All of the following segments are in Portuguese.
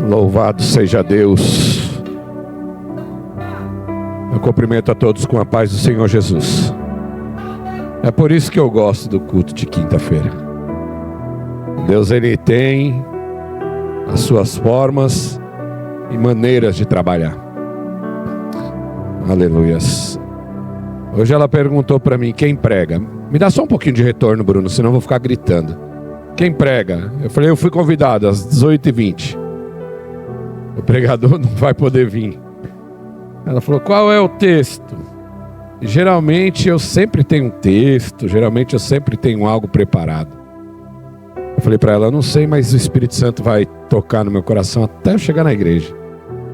Louvado seja Deus. Eu cumprimento a todos com a paz do Senhor Jesus. É por isso que eu gosto do culto de quinta-feira. Deus, Ele tem as suas formas e maneiras de trabalhar. Aleluias. Hoje ela perguntou para mim, quem prega? Me dá só um pouquinho de retorno, Bruno, senão eu vou ficar gritando. Quem prega? Eu falei, eu fui convidado às 18h20. O pregador não vai poder vir. Ela falou, qual é o texto? Geralmente eu sempre tenho um texto, geralmente eu sempre tenho algo preparado. Eu falei para ela, não sei, mas o Espírito Santo vai tocar no meu coração até eu chegar na igreja.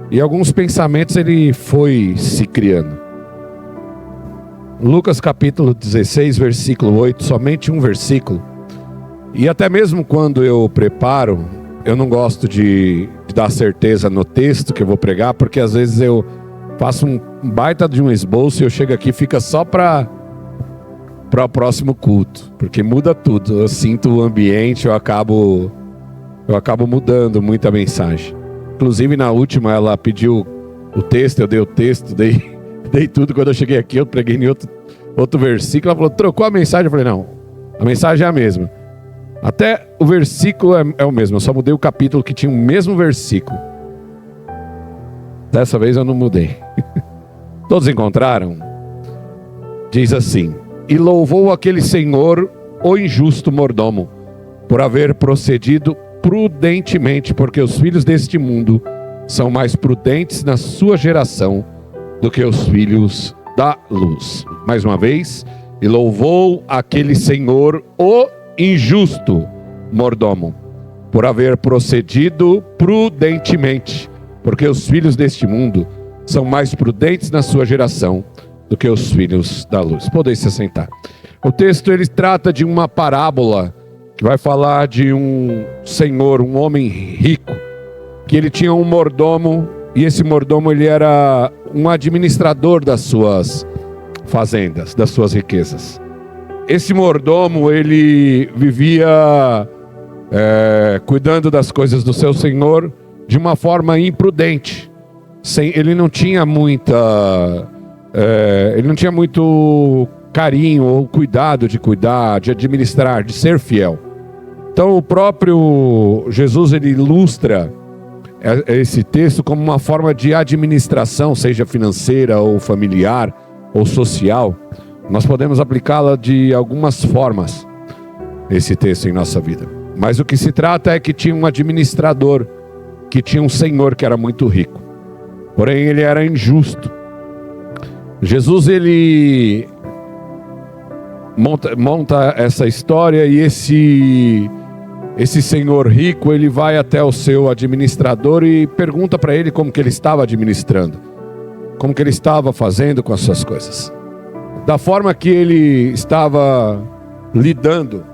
E alguns pensamentos ele foi se criando. Lucas capítulo 16, versículo 8, somente um versículo. E até mesmo quando eu preparo, eu não gosto de dar certeza no texto que eu vou pregar, porque às vezes eu faço um baita de um esboço e eu chego aqui e fica só para o próximo culto, porque muda tudo. Eu sinto o ambiente, eu acabo mudando muita mensagem. Inclusive na última ela pediu o texto, eu dei o texto, dei tudo. Quando eu cheguei aqui eu preguei em outro versículo, ela falou, trocou a mensagem? Eu falei, não, a mensagem é a mesma. Até o versículo é o mesmo, eu só mudei o capítulo que tinha o mesmo versículo. Dessa vez eu não mudei. Todos encontraram? Diz assim, e louvou aquele senhor, o injusto mordomo, por haver procedido prudentemente, porque os filhos deste mundo são mais prudentes na sua geração do que os filhos da luz. Mais uma vez, e louvou aquele senhor, o injusto mordomo, por haver procedido prudentemente, porque os filhos deste mundo são mais prudentes na sua geração do que os filhos da luz. Podem se assentar. O texto ele trata de uma parábola que vai falar de um senhor, um homem rico, que ele tinha um mordomo, e esse mordomo ele era um administrador das suas fazendas, das suas riquezas. Esse mordomo ele vivia cuidando das coisas do seu senhor de uma forma imprudente. Ele não tinha muito carinho ou cuidado de cuidar, de administrar, de ser fiel. Então o próprio Jesus ele ilustra esse texto como uma forma de administração, seja financeira ou familiar ou social. Nós podemos aplicá-la de algumas formas, esse texto em nossa vida. Mas o que se trata é que tinha um administrador, que tinha um senhor que era muito rico. Porém, ele era injusto. Jesus, ele monta essa história e esse senhor rico, ele vai até o seu administrador e pergunta para ele como que ele estava administrando, como que ele estava fazendo com as suas coisas, da forma que ele estava lidando.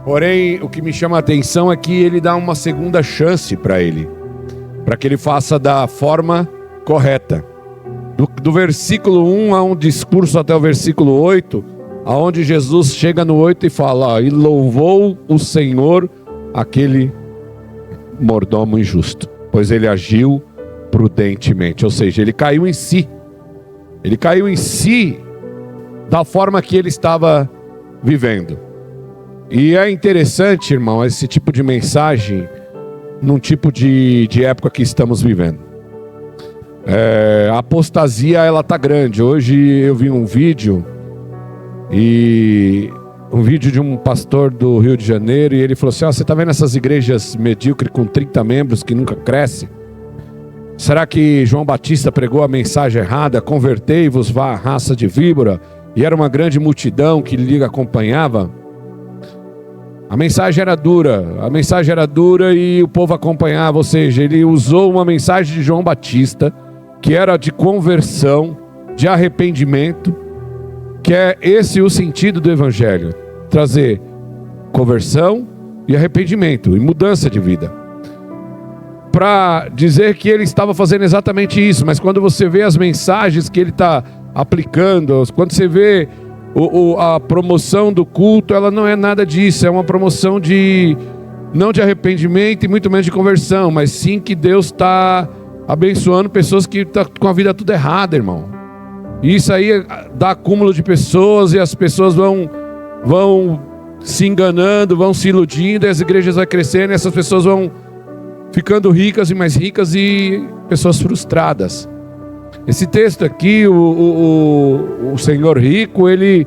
Porém, o que me chama a atenção é que ele dá uma segunda chance para ele, para que ele faça da forma correta. Do versículo 1 a um discurso até o versículo 8, aonde Jesus chega no 8 e fala, e louvou o Senhor aquele mordomo injusto, pois ele agiu prudentemente. Ou seja, ele caiu em si. Ele caiu em si da forma que ele estava vivendo. E é interessante, irmão, esse tipo de mensagem num tipo de época que estamos vivendo. A apostasia, ela tá grande. Hoje eu vi um vídeo de um pastor do Rio de Janeiro, e ele falou assim, você tá vendo essas igrejas medíocres com 30 membros que nunca crescem? Será que João Batista pregou a mensagem errada? Convertei-vos, vá à raça de víbora, e era uma grande multidão que lhe acompanhava. A mensagem era dura e o povo acompanhava, ou seja, ele usou uma mensagem de João Batista, que era de conversão, de arrependimento, que é esse o sentido do evangelho, trazer conversão e arrependimento e mudança de vida, para dizer que ele estava fazendo exatamente isso. Mas quando você vê as mensagens que ele está aplicando, quando você vê a promoção do culto, ela não é nada disso, é uma promoção de não de arrependimento e muito menos de conversão, mas sim que Deus está abençoando pessoas que estão com a vida tudo errada, irmão. E isso aí dá acúmulo de pessoas e as pessoas vão se enganando, vão se iludindo, e as igrejas vão crescendo, e essas pessoas vão ficando ricas e mais ricas e pessoas frustradas. Esse texto aqui, o senhor rico, ele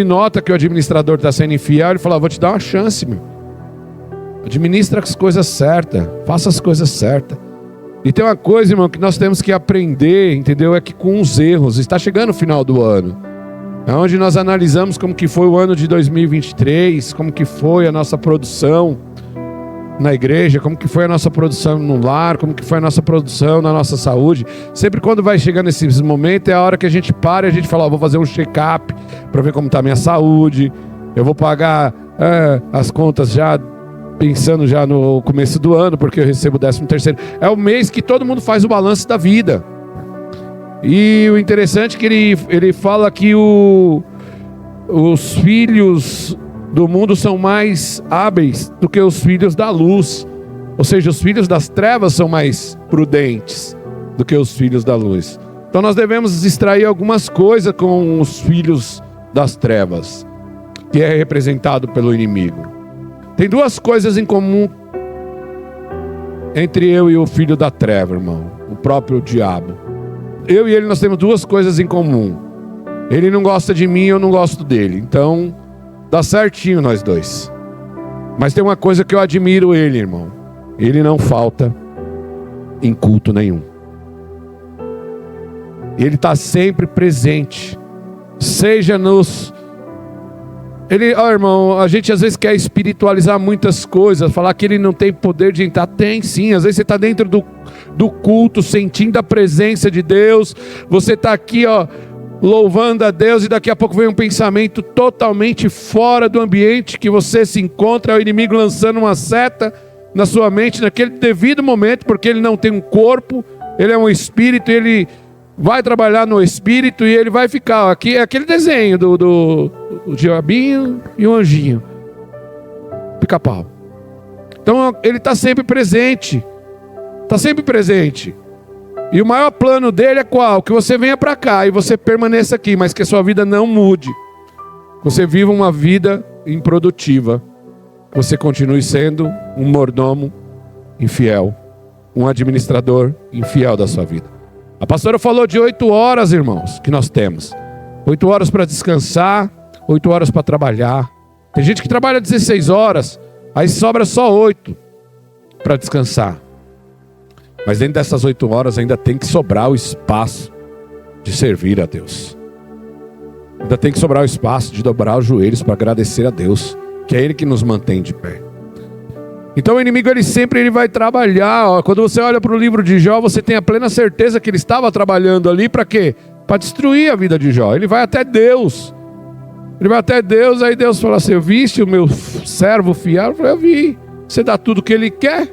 nota que o administrador está sendo infiel, ele fala: vou te dar uma chance, meu. Administra as coisas certas, faça as coisas certas. E tem uma coisa, irmão, que nós temos que aprender, entendeu? É que com os erros, está chegando o final do ano, é onde nós analisamos como que foi o ano de 2023, como que foi a nossa produção na igreja, como que foi a nossa produção no lar, como que foi a nossa produção na nossa saúde. Sempre quando vai chegando nesses momentos, é a hora que a gente para e a gente fala: vou fazer um check-up para ver como está a minha saúde, eu vou pagar as contas já, pensando já no começo do ano, porque eu recebo o 13º. É o mês que todo mundo faz o balanço da vida. E o interessante é que ele fala que os filhos do mundo são mais hábeis do que os filhos da luz. Ou seja, os filhos das trevas são mais prudentes do que os filhos da luz. Então nós devemos extrair algumas coisas com os filhos das trevas, que é representado pelo inimigo. Tem duas coisas em comum entre eu e o filho da treva, irmão, o próprio diabo. Eu e ele, nós temos duas coisas em comum. Ele não gosta de mim, eu não gosto dele. Então dá certinho nós dois. Mas tem uma coisa que eu admiro ele, irmão: ele não falta em culto nenhum. Ele está sempre presente, seja nos... irmão, a gente às vezes quer espiritualizar muitas coisas, falar que ele não tem poder de entrar. Tem sim. Às vezes você está dentro do culto, sentindo a presença de Deus. Você está aqui, louvando a Deus, e daqui a pouco vem um pensamento totalmente fora do ambiente que você se encontra. É o inimigo lançando uma seta na sua mente naquele devido momento, porque ele não tem um corpo, ele é um espírito, ele vai trabalhar no espírito e ele vai ficar. Aqui é aquele desenho do diabinho e o anjinho, pica-pau. Então ele está sempre presente, está sempre presente. E o maior plano dele é qual? Que você venha para cá e você permaneça aqui, mas que a sua vida não mude. Você viva uma vida improdutiva. Você continue sendo um mordomo infiel, um administrador infiel da sua vida. A pastora falou de 8 horas, irmãos, que nós temos. 8 horas para descansar, 8 horas para trabalhar. Tem gente que trabalha 16 horas, aí sobra só 8 para descansar. Mas dentro dessas 8 horas ainda tem que sobrar o espaço de servir a Deus. Ainda tem que sobrar o espaço de dobrar os joelhos para agradecer a Deus, que é Ele que nos mantém de pé. Então o inimigo ele vai trabalhar. Quando você olha para o livro de Jó, você tem a plena certeza que ele estava trabalhando ali para quê? Para destruir a vida de Jó. Ele vai até Deus. Ele vai até Deus, aí Deus fala assim: viste o meu servo fiel? Eu falei: eu vi. Você dá tudo o que ele quer?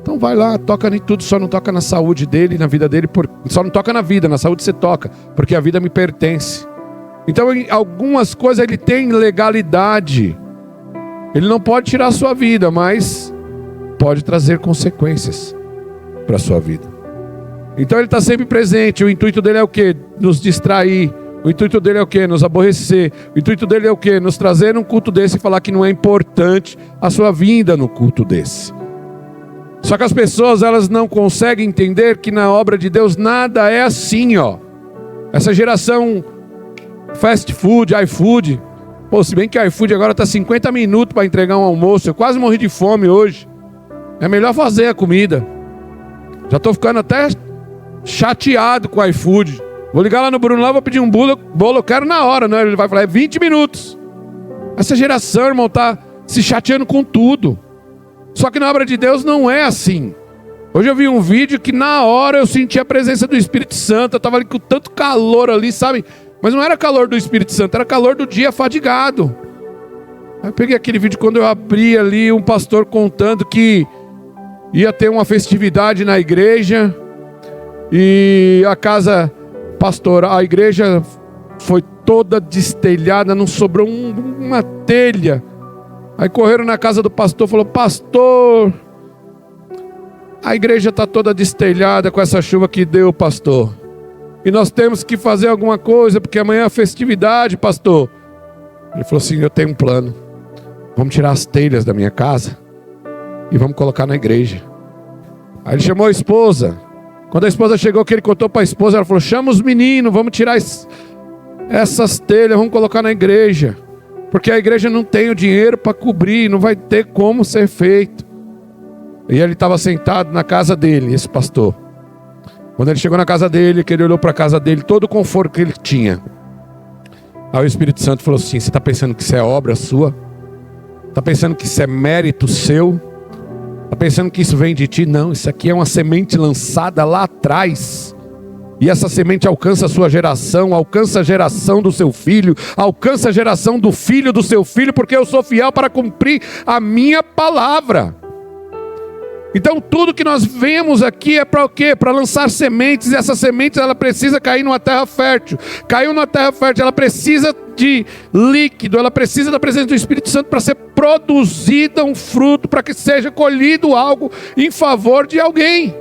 Então vai lá, toca em tudo, só não toca na saúde dele, na vida dele, só não toca na vida, na saúde você toca, porque a vida me pertence. Então em algumas coisas ele tem legalidade, ele não pode tirar a sua vida, mas pode trazer consequências para a sua vida. Então ele está sempre presente. O intuito dele é o quê? Nos distrair. O intuito dele é o quê? Nos aborrecer. O intuito dele é o quê? Nos trazer num culto desse e falar que não é importante a sua vinda no culto desse. Só que as pessoas, elas não conseguem entender que na obra de Deus nada é assim, Essa geração fast food, iFood. Pô, se bem que iFood agora está 50 minutos para entregar um almoço. Eu quase morri de fome hoje. É melhor fazer a comida. Já estou ficando até chateado com o iFood. Vou ligar lá no Bruno lá, vou pedir um bolo, eu quero na hora, né? Ele vai falar: é 20 minutos. Essa geração, irmão, está se chateando com tudo. Só que na obra de Deus não é assim. Hoje eu vi um vídeo que na hora eu senti a presença do Espírito Santo. Eu estava ali com tanto calor ali, sabe? Mas não era calor do Espírito Santo, era calor do dia fadigado. Aí eu peguei aquele vídeo, quando eu abri ali, um pastor contando que ia ter uma festividade na igreja. E a casa pastoral, a igreja foi toda destelhada, não sobrou uma telha. Aí correram na casa do pastor, falou: pastor, a igreja está toda destelhada com essa chuva que deu, pastor. E nós temos que fazer alguma coisa, porque amanhã é festividade, pastor. Ele falou assim: eu tenho um plano. Vamos tirar as telhas da minha casa e vamos colocar na igreja. Aí ele chamou a esposa. Quando a esposa chegou, que ele contou para a esposa, ela falou: chama os meninos, vamos tirar essas telhas, vamos colocar na igreja. Porque a igreja não tem o dinheiro para cobrir, não vai ter como ser feito. E ele estava sentado na casa dele, esse pastor. Quando ele chegou na casa dele, que ele olhou para a casa dele, todo o conforto que ele tinha. Aí o Espírito Santo falou assim: você está pensando que isso é obra sua? Está pensando que isso é mérito seu? Está pensando que isso vem de ti? Não, isso aqui é uma semente lançada lá atrás. E essa semente alcança a sua geração, alcança a geração do seu filho, alcança a geração do filho do seu filho, porque eu sou fiel para cumprir a minha palavra. Então tudo que nós vemos aqui é para o quê? Para lançar sementes, e essa semente ela precisa cair numa terra fértil. Caiu numa terra fértil, ela precisa de líquido, ela precisa da presença do Espírito Santo para ser produzida um fruto, para que seja colhido algo em favor de alguém.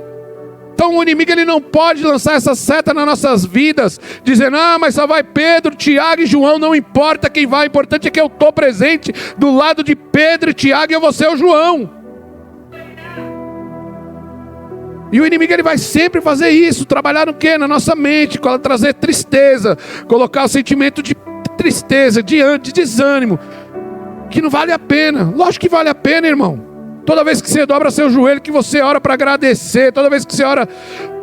Então o inimigo ele não pode lançar essa seta nas nossas vidas, dizendo: ah, mas só vai Pedro, Tiago e João, não importa quem vai, o importante é que eu estou presente do lado de Pedro e Tiago e eu vou ser o João. E o inimigo ele vai sempre fazer isso, trabalhar no quê? Na nossa mente, trazer tristeza, colocar o sentimento de tristeza, de desânimo, que não vale a pena. Lógico que vale a pena, irmão. Toda vez que você dobra seu joelho, que você ora para agradecer, toda vez que você ora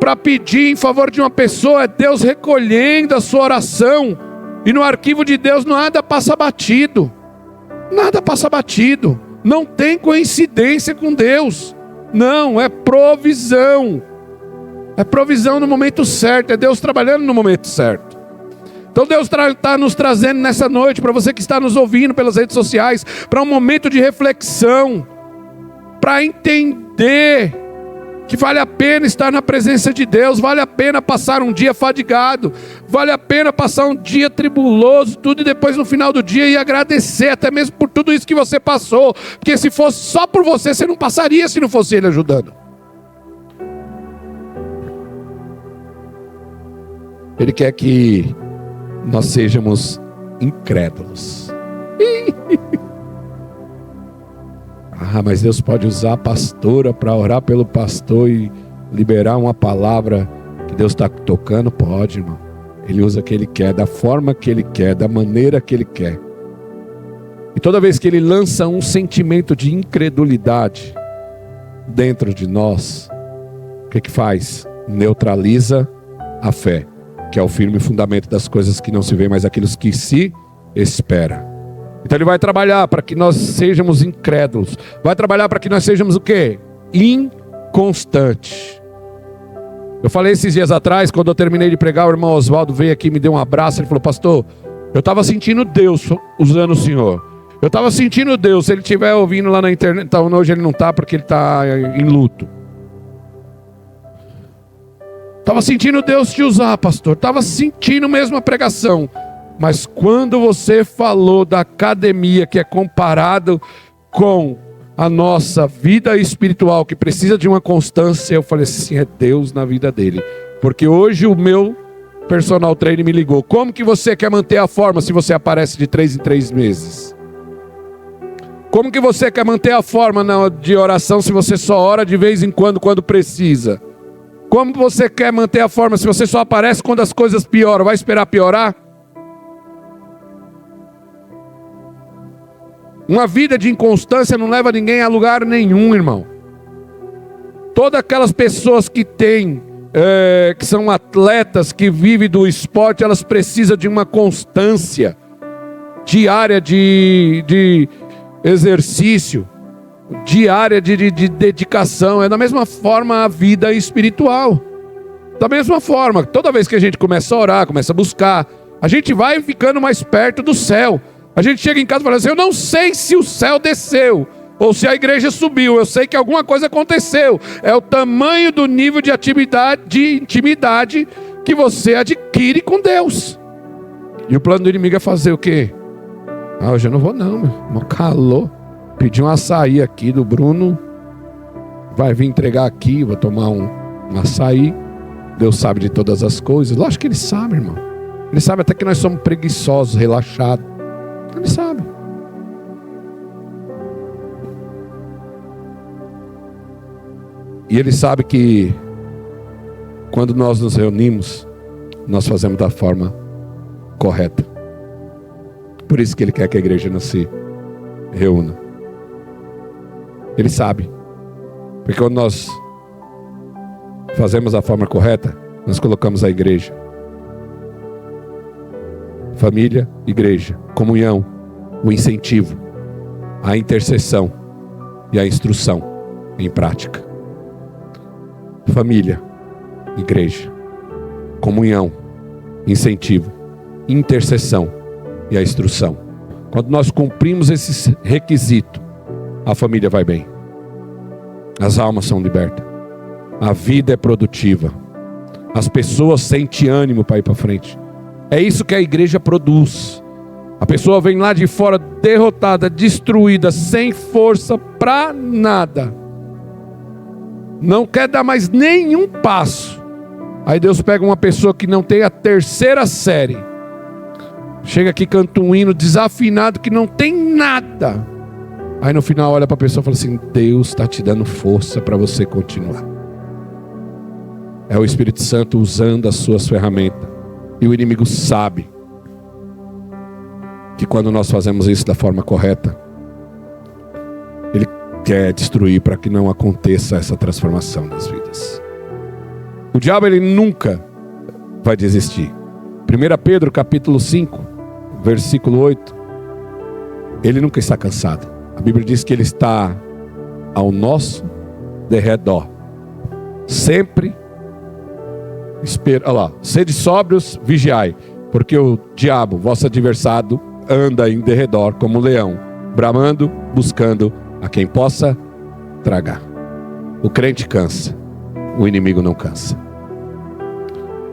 para pedir em favor de uma pessoa, é Deus recolhendo a sua oração. E no arquivo de Deus nada passa batido. Nada passa batido. Não tem coincidência com Deus. Não, é provisão. É provisão no momento certo. É Deus trabalhando no momento certo. Então Deus está nos trazendo nessa noite, para você que está nos ouvindo pelas redes sociais, para um momento de reflexão, para entender que vale a pena estar na presença de Deus, vale a pena passar um dia fadigado, vale a pena passar um dia tribuloso, tudo, e depois no final do dia ir agradecer, até mesmo por tudo isso que você passou, porque se fosse só por você, você não passaria se não fosse Ele ajudando. Ele quer que nós sejamos incrédulos. Ah, mas Deus pode usar a pastora para orar pelo pastor e liberar uma palavra que Deus está tocando? Pode, irmão. Ele usa o que Ele quer, da forma que Ele quer, da maneira que Ele quer. E toda vez que Ele lança um sentimento de incredulidade dentro de nós, o que faz? Neutraliza a fé, que é o firme fundamento das coisas que não se vê, mas aqueles que se espera. Então Ele vai trabalhar para que nós sejamos incrédulos. Vai trabalhar para que nós sejamos o quê? Inconstantes. Eu falei esses dias atrás, quando eu terminei de pregar, o irmão Oswaldo veio aqui, me deu um abraço. Ele falou: pastor, eu estava sentindo Deus usando o senhor. Eu estava sentindo Deus. Se ele estiver ouvindo lá na internet, então hoje ele não está porque ele está em luto. Estava sentindo Deus te usar, pastor. Estava sentindo mesmo a pregação. Mas quando você falou da academia, que é comparado com a nossa vida espiritual, que precisa de uma constância, eu falei assim: é Deus na vida dele. Porque hoje o meu personal trainer me ligou: como que você quer manter a forma se você aparece de 3 em 3 meses? Como que você quer manter a forma de oração se você só ora de vez em quando precisa? Como você quer manter a forma se você só aparece quando as coisas pioram? Vai esperar piorar? Uma vida de inconstância não leva ninguém a lugar nenhum, irmão. Todas aquelas pessoas que têm, que são atletas, que vivem do esporte, elas precisam de uma constância diária de exercício, diária de dedicação. É da mesma forma a vida espiritual. Da mesma forma, toda vez que a gente começa a orar, começa a buscar, a gente vai ficando mais perto do céu. A gente chega em casa e fala assim: eu não sei se o céu desceu ou se a igreja subiu, eu sei que alguma coisa aconteceu. É o tamanho do nível de intimidade que você adquire com Deus. E o plano do inimigo é fazer o quê? Ah, hoje eu não vou não, meu irmão, calor. pedi um açaí aqui do Bruno, vai vir entregar aqui, vou tomar um açaí. Deus sabe de todas as coisas. Lógico que Ele sabe, irmão. Ele sabe até que nós somos preguiçosos, relaxados. Ele sabe. E Ele sabe que quando nós nos reunimos, nós fazemos da forma correta. Por isso que Ele quer que a igreja não se reúna. Ele sabe. Porque quando nós fazemos da forma correta, nós colocamos a igreja, família, igreja, comunhão, o incentivo, a intercessão e a instrução em prática. Família, igreja, comunhão, incentivo, intercessão e a instrução. Quando nós cumprimos esses requisitos, a família vai bem, as almas são libertas, a vida é produtiva, as pessoas sentem ânimo para ir para frente. É isso que a igreja produz. A pessoa vem lá de fora derrotada, destruída, sem força para nada, não quer dar mais nenhum passo. Aí Deus pega uma pessoa que não tem a terceira série, chega aqui, canta um hino desafinado, que não tem nada. Aí no final olha para a pessoa e fala assim: Deus está te dando força para você continuar. É o Espírito Santo usando as suas ferramentas. E o inimigo sabe que quando nós fazemos isso da forma correta, ele quer destruir para que não aconteça essa transformação nas vidas. O diabo, ele nunca vai desistir. 1 Pedro capítulo 5, versículo 8. Ele nunca está cansado. A Bíblia diz que ele está ao nosso derredor, sempre olha lá, sede sóbrios, vigiai, porque o diabo, vosso adversário, anda em derredor como um leão, bramando, buscando a quem possa tragar. O crente cansa, o inimigo não cansa.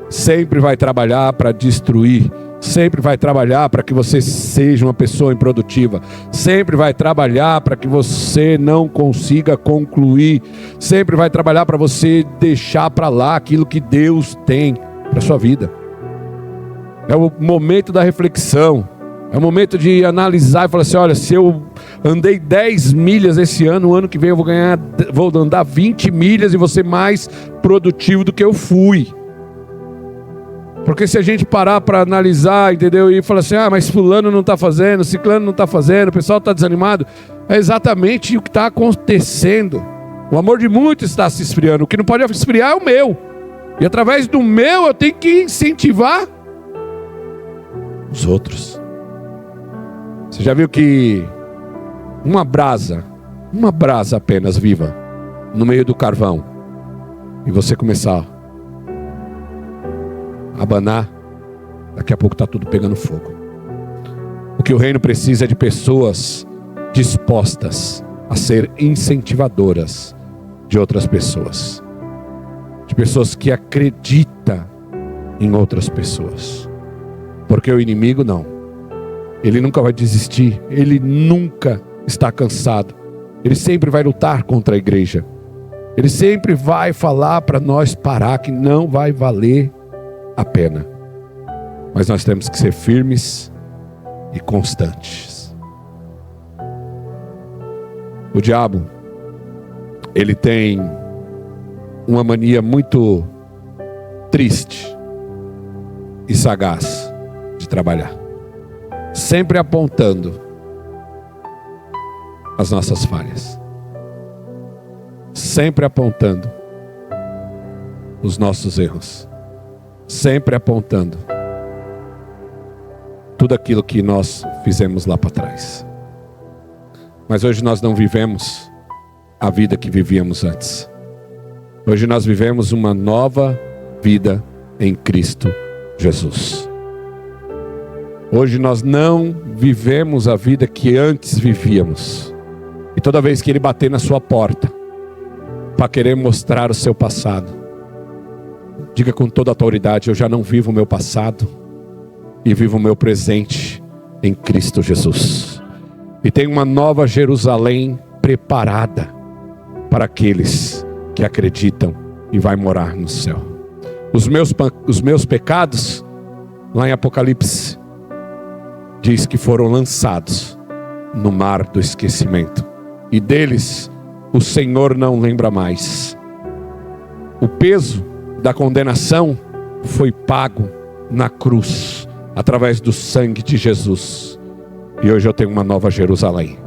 Sempre vai trabalhar para destruir, sempre vai trabalhar para que você seja uma pessoa improdutiva, sempre vai trabalhar para que você não consiga concluir, sempre vai trabalhar para você deixar para lá aquilo que Deus tem para a sua vida. É o momento da reflexão, é o momento de analisar e falar assim: olha, se eu andei 10 milhas esse ano, o ano que vem eu vou andar 20 milhas e vou ser mais produtivo do que eu fui. Porque se a gente parar para analisar, entendeu? E falar assim: ah, mas fulano não está fazendo, ciclano não está fazendo, o pessoal está desanimado. É exatamente o que está acontecendo. O amor de muitos está se esfriando. O que não pode esfriar é o meu. E através do meu eu tenho que incentivar os outros. Você já viu que uma brasa apenas viva no meio do carvão, e você começar abanar, daqui a pouco está tudo pegando fogo. O que o reino precisa é de pessoas dispostas a ser incentivadoras de outras pessoas, de pessoas que acreditam em outras pessoas, porque o inimigo não, ele nunca vai desistir, ele nunca está cansado, ele sempre vai lutar contra a igreja, ele sempre vai falar para nós parar, que não vai valer a pena. Mas nós temos que ser firmes e constantes. O diabo, ele tem uma mania muito triste e sagaz de trabalhar, sempre apontando as nossas falhas, sempre apontando os nossos erros, sempre apontando tudo aquilo que nós fizemos lá para trás. Mas hoje nós não vivemos a vida que vivíamos antes. Hoje nós vivemos uma nova vida em Cristo Jesus. Hoje nós não vivemos a vida que antes vivíamos. E toda vez que ele bater na sua porta para querer mostrar o seu passado, diga com toda a autoridade: eu já não vivo o meu passado, e vivo o meu presente em Cristo Jesus. E tem uma nova Jerusalém preparada para aqueles que acreditam e vai morar no céu. Os meus pecados, lá em Apocalipse, diz que foram lançados no mar do esquecimento. E deles o Senhor não lembra mais. O peso da condenação foi pago na cruz, através do sangue de Jesus. E hoje eu tenho uma nova Jerusalém.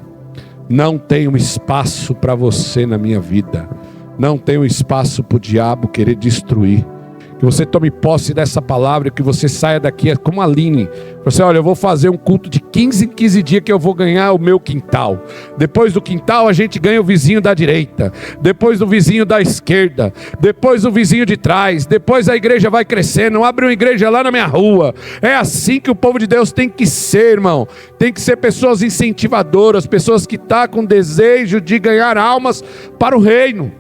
Não tenho espaço para você na minha vida. Não tenho espaço para o diabo querer destruir. Que você tome posse dessa palavra, que você saia daqui como a Aline. Você, olha, eu vou fazer um culto de 15 em 15 dias que eu vou ganhar o meu quintal. Depois do quintal a gente ganha o vizinho da direita. Depois do vizinho da esquerda. Depois do vizinho de trás. Depois a igreja vai crescendo. Abre uma igreja lá na minha rua. É assim que o povo de Deus tem que ser, irmão. Tem que ser pessoas incentivadoras. Pessoas que estão com desejo de ganhar almas para o reino.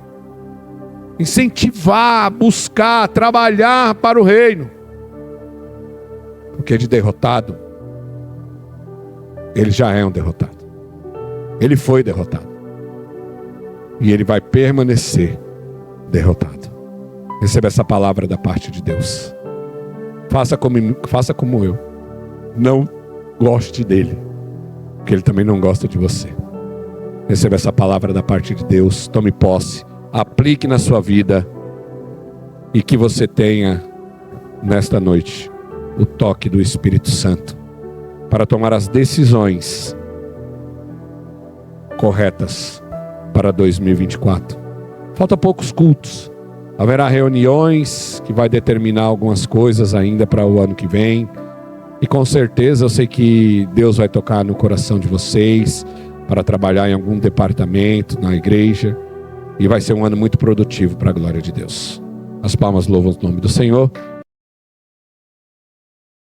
Incentivar, buscar, trabalhar para o reino. Porque de derrotado, ele já é um derrotado. Ele foi derrotado. E ele vai permanecer derrotado. Receba essa palavra da parte de Deus. Faça como eu. Não goste dele, porque ele também não gosta de você. Receba essa palavra da parte de Deus. Tome posse. Aplique na sua vida. E que você tenha nesta noite o toque do Espírito Santo para tomar as decisões corretas para 2024. Falta poucos cultos. Haverá reuniões que vai determinar algumas coisas ainda para o ano que vem. E com certeza eu sei que Deus vai tocar no coração de vocês para trabalhar em algum departamento na igreja. E vai ser um ano muito produtivo para a glória de Deus. As palmas louvam o nome do Senhor.